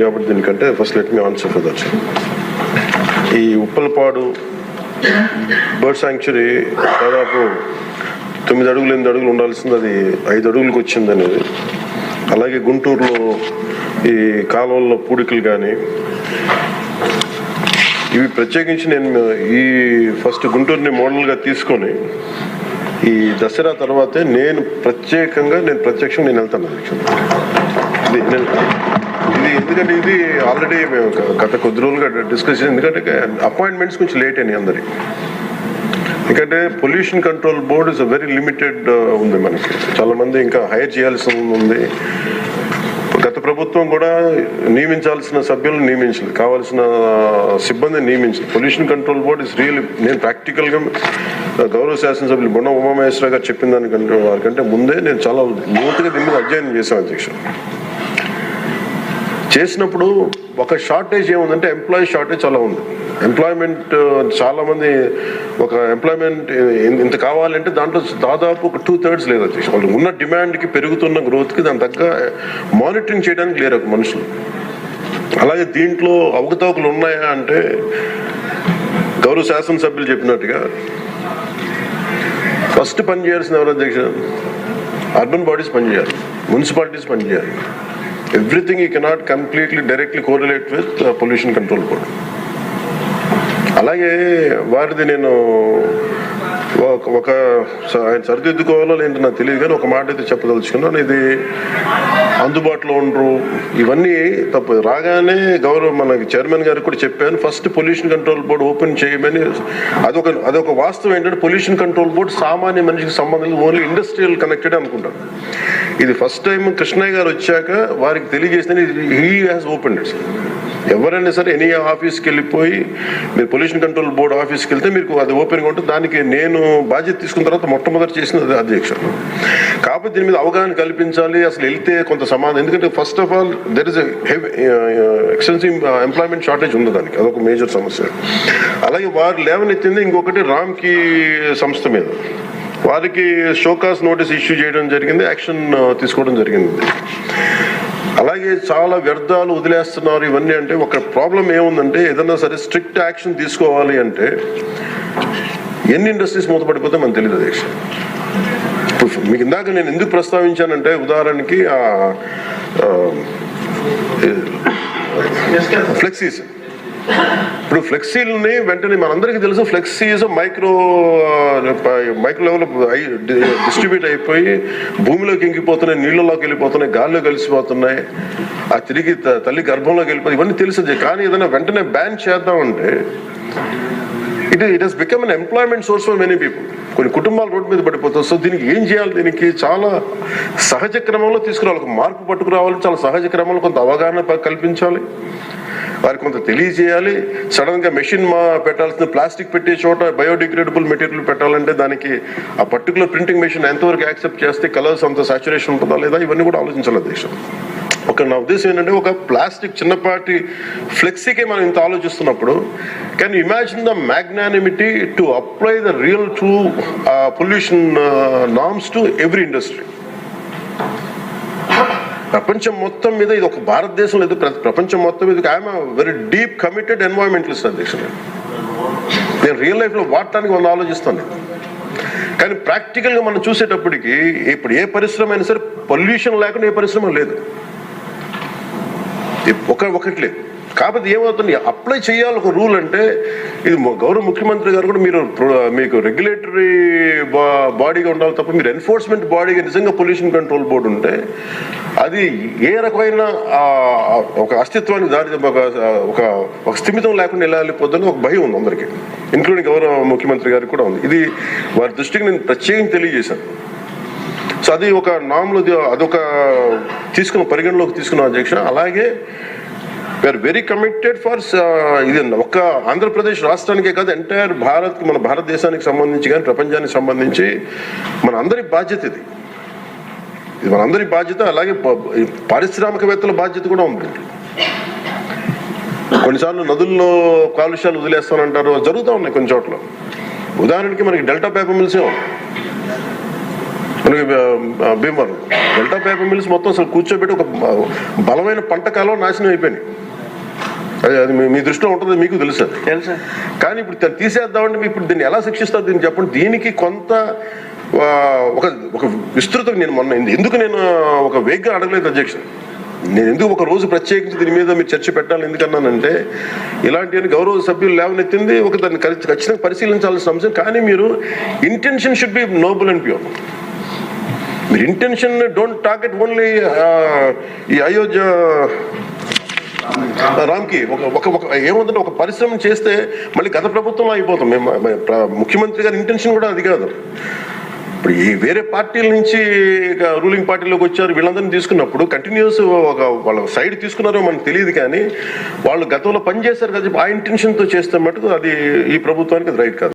కాబట్టి దీనికంటే first let me answer for that. ఈ ఉప్పలపాడు బర్డ్ శాంక్చురీ దాదాపు 9 అడుగులు 8 అడుగులు ఉండాల్సింది అది 5 అడుగులకు వచ్చింది అనేది. అలాగే గుంటూరులో ఈ కాలువల్లో పూడికలు కానీ ఇవి ప్రత్యేకించి నేను ఈ ఫస్ట్ గుంటూరుని మోడల్గా తీసుకొని ఈ దసరా తర్వాతే నేను ప్రత్యక్షంగా వెళ్తాను. ఇది ఎందుకంటే ఇది ఆల్రెడీ మేము గత కొద్ది రోజులుగా డిస్కస్ చేసి, ఎందుకంటే అపాయింట్మెంట్స్ కొంచెం లేట్ అయినాయి అందరి. ఎందుకంటే pollution control board is very limited ఉంది మనకి, చాలా మంది ఇంకా హైర్ చేయాల్సి ఉంది. గత ప్రభుత్వం కూడా నియమించాల్సిన సభ్యులను నియమించలేదు, కావాల్సిన సిబ్బందిని నియమించలేదు. Pollution control board is real. నేను ప్రాక్టికల్గా గౌరవ శాసనసభ్యులు బొండ ఉమామహేశ్వర గారు చెప్పిన దానికంటే వారికంటే ముందే నేను చాలా లోతుగా దీని మీద అధ్యయనం చేశాను అధ్యక్షుడు. చేసినప్పుడు ఒక షార్టేజ్ ఏముందంటే ఎంప్లాయీ షార్టేజ్ చాలా ఉంది. ఎంప్లాయ్మెంట్ చాలా మంది ఒక ఎంప్లాయ్మెంట్ ఇంత కావాలంటే దాంట్లో దాదాపు ఒక 2/3 లేదు అధ్యక్షుడు. వాళ్ళు ఉన్న డిమాండ్కి పెరుగుతున్న గ్రోత్కి దాని తగ్గ మానిటరింగ్ చేయడానికి లేరు ఒక మనుషులు. అలాగే దీంట్లో అవకతవకలు ఉన్నాయా అంటే గౌరవ శాసనసభ్యులు చెప్పినట్టుగా ఫస్ట్ పని చేయాల్సిన ఎవరు అధ్యక్షుడు? అర్బన్ బాడీస్ పనిచేయాలి, మున్సిపాలిటీస్ పనిచేయాలి. Everything you cannot completely directly correlate with pollution control board. అలాగే వారిది నేను ఆయన సరిదిద్దుకోవాలో లేదంటే నాకు తెలియదు, కానీ ఒక మాట అయితే చెప్పదలుచుకున్నాను. ఇది అందుబాటులో ఉండరు, ఇవన్నీ తప్పు. రాగానే గౌరవ మనకి చైర్మన్ గారికి కూడా చెప్పాను, first pollution control board open చేయమని. అదొక వాస్తవం ఏంటంటే పొల్యూషన్ కంట్రోల్ బోర్డు సామాన్య మనిషికి సంబంధం ఓన్లీ ఇండస్ట్రియల్ కనెక్టెడ్ అనుకుంటాను. ఇది ఫస్ట్ టైం కృష్ణయ్య గారు వచ్చాక వారికి తెలియజేసిన హీ హ్యాస్ ఓపెన్డ్ ఇట్. ఎవరైనా సరే ఎనీ ఆఫీస్కి వెళ్ళిపోయి మీరు పొల్యూషన్ కంట్రోల్ బోర్డు ఆఫీస్కి వెళ్తే మీకు అది ఓపెన్గా ఉంటుంది. దానికి నేను బాధ్యత తీసుకున్న తర్వాత మొట్టమొదటి చేసినది అధ్యక్షుడు. కాకపోతే దీని మీద అవగాహన కల్పించాలి, అసలు వెళ్తే కొంత సమాధానం. ఎందుకంటే first of all there is extensive employment shortage ఉంది, దానికి అదొక మేజర్ సమస్య. అలాగే వారు లేవనెత్తింది ఇంకొకటి రామ్కి సంస్థ మీద, వారికి షోకాస్ నోటీస్ ఇష్యూ చేయడం జరిగింది, యాక్షన్ తీసుకోవడం జరిగింది. అలాగే చాలా వ్యర్థాలు వదిలేస్తున్నారు ఇవన్నీ. అంటే ఒక ప్రాబ్లం ఏముందంటే ఏదన్నా సరే స్ట్రిక్ట్ యాక్షన్ తీసుకోవాలి అంటే ఎన్ని ఇండస్ట్రీస్ మూతపడిపోతే మనకు తెలియదు అధ్యక్ష. ఇప్పుడు మీకు ఇందాక నేను ఎందుకు ప్రస్తావించానంటే ఉదాహరణకి ఫ్లెక్సీస్. ఇప్పుడు ఫ్లెక్సీలని వెంటనే మనందరికీ తెలుసు, ఫ్లెక్సీస్ మైక్రో లెవెల్ డిస్ట్రిబ్యూట్ అయిపోయి భూమిలోకి ఇంకిపోతున్నాయి, నీళ్ళలోకి వెళ్ళిపోతున్నాయి, గాల్లో కలిసిపోతున్నాయి, ఆ తిరిగి తల్లి గర్భంలోకి వెళ్ళిపోయి, ఇవన్నీ తెలుసు. కానీ ఏదైనా వెంటనే బ్యాన్ చేద్దామంటే it has become an employment source for many people. కొన్ని కుటుంబాలు రోడ్డు మీద పడిపోతారు. సో దీనికి ఏం చేయాలి? దీనికి చాలా సహజ క్రమంలో తీసుకురావాలి, ఒక మార్పు పట్టుకురావాలి. చాలా సహజ క్రమంలో కొంత అవగాహన కల్పించాలి, వారికి కొంత తెలియజేయాలి. సడన్ గా మెషిన్ పెట్టాల్సిన ప్లాస్టిక్ పెట్టే చోట బయోడిగ్రేడబుల్ మెటీరియల్ పెట్టాలంటే దానికి ఆ పర్టికులర్ ప్రింటింగ్ మెషిన్ ఎంతవరకు యాక్సెప్ట్ చేస్తే కలర్స్ అంత సాచురేషన్ ఉంటుందా లేదా, ఇవన్నీ కూడా ఆలోచించాలి దేశం. నా ఉద్దేశం ఏంటంటే ఒక ప్లాస్టిక్ చిన్నపాటి ఫ్లెక్సీకే మనం ఇంత ఆలోచిస్తున్నప్పుడు can you imagine the magnanimity to apply the real true pollution norms to every industry. ప్రపంచం మొత్తం మీద ఇది ఒక భారతదేశం లేదు, ప్రపంచం మొత్తం మీద I'm very deep committed environmentalist అధ్యక్షుడు. నేను రియల్ లైఫ్లో వాడటానికి వాళ్ళు ఆలోచిస్తాను. కానీ ప్రాక్టికల్గా మనం చూసేటప్పటికి ఇప్పుడు ఏ పరిశ్రమ అయినా సరే పొల్యూషన్ లేకుండా ఏ పరిశ్రమ లేదు, ఒకటి లేదు. కాకపోతే ఏమవుతుంది, అప్లై చేయాలి ఒక రూల్. అంటే ఇది గౌరవ ముఖ్యమంత్రి గారు కూడా మీకు రెగ్యులేటరీ బాడీగా ఉండాలి తప్ప మీరు ఎన్ఫోర్స్మెంట్ బాడీగా నిజంగా పొల్యూషన్ కంట్రోల్ బోర్డు ఉంటే అది ఏ రకమైన ఒక అస్తిత్వానికి దారి ఒక స్థిమితం లేకుండా ఎలా వెళ్ళిపోతుందని ఒక భయం ఉంది అందరికీ, ఇంక్లూడింగ్ గౌరవ ముఖ్యమంత్రి గారికి కూడా ఉంది. ఇది వారి దృష్టికి నేను ప్రత్యేకంగా తెలియజేశాను. సో అది ఒక నామ్లో అదొక పరిగణలోకి తీసుకున్నాం అధ్యక్ష. అలాగే వీఆర్ వెరీ కమిటెడ్ ఫర్ ఇది ఒక్క ఆంధ్రప్రదేశ్ రాష్ట్రానికే కాదు, ఎంటైర్ మన భారతదేశానికి సంబంధించి కానీ ప్రపంచానికి సంబంధించి మన అందరి బాధ్యత ఇది మనందరి బాధ్యత. అలాగే పారిశ్రామికవేత్తల బాధ్యత కూడా ఉంది. కొన్నిసార్లు నదుల్లో కాలుష్యాలు వదిలేస్తానంటారు, జరుగుతూ ఉన్నాయి కొన్ని చోట్ల. ఉదాహరణకి మనకి డెల్టా పేపర్ మిల్సే మనకి భీమవరం డెల్టా పేపర్ మిల్స్ మొత్తం అసలు కూర్చోబెట్టి ఒక బలమైన పంట కాలం నాశనం అయిపోయినాయి. అది మీ దృష్టిలో ఉంటుంది, మీకు తెలుసు. కానీ ఇప్పుడు తీసేద్దామంటే ఇప్పుడు దీన్ని ఎలా శిక్షిస్తారు దీన్ని చెప్పండి. దీనికి కొంత ఒక విస్తృతం నేను ఎందుకు ఒక వేగ్గా అడగలేదు అధ్యక్ష. నేను ఎందుకు ఒక రోజు ప్రత్యేకించి దీని మీద మీరు చర్చ పెట్టాలని ఎందుకన్నానంటే, ఇలాంటి గౌరవ సభ్యులు లేవనెత్తింది దాన్ని ఖచ్చితంగా పరిశీలించాల్సిన అంశం. కానీ మీరు intention should be Nobel and pure. మీరు ఇంటెన్షన్ డోంట్ టార్గెట్ ఓన్లీ ఈ అయోధ్య రామ్కి ఏముందంటే ఒక పరిశ్రమ చేస్తే మళ్ళీ గత ప్రభుత్వంలో అయిపోతాం. ముఖ్యమంత్రి గారి ఇంటెన్షన్ కూడా అది కాదు. ఇప్పుడు ఈ వేరే పార్టీల నుంచి రూలింగ్ పార్టీలోకి వచ్చారు, వీళ్ళందరినీ తీసుకున్నప్పుడు కంటిన్యూస్ వాళ్ళ సైడ్ తీసుకున్నారో మనకు తెలియదు. కానీ వాళ్ళు గతంలో పనిచేశారు కదా, ఆ ఇంటెన్షన్తో చేస్తే మటుకు అది ఈ ప్రభుత్వానికి అది రైట్ కాదు.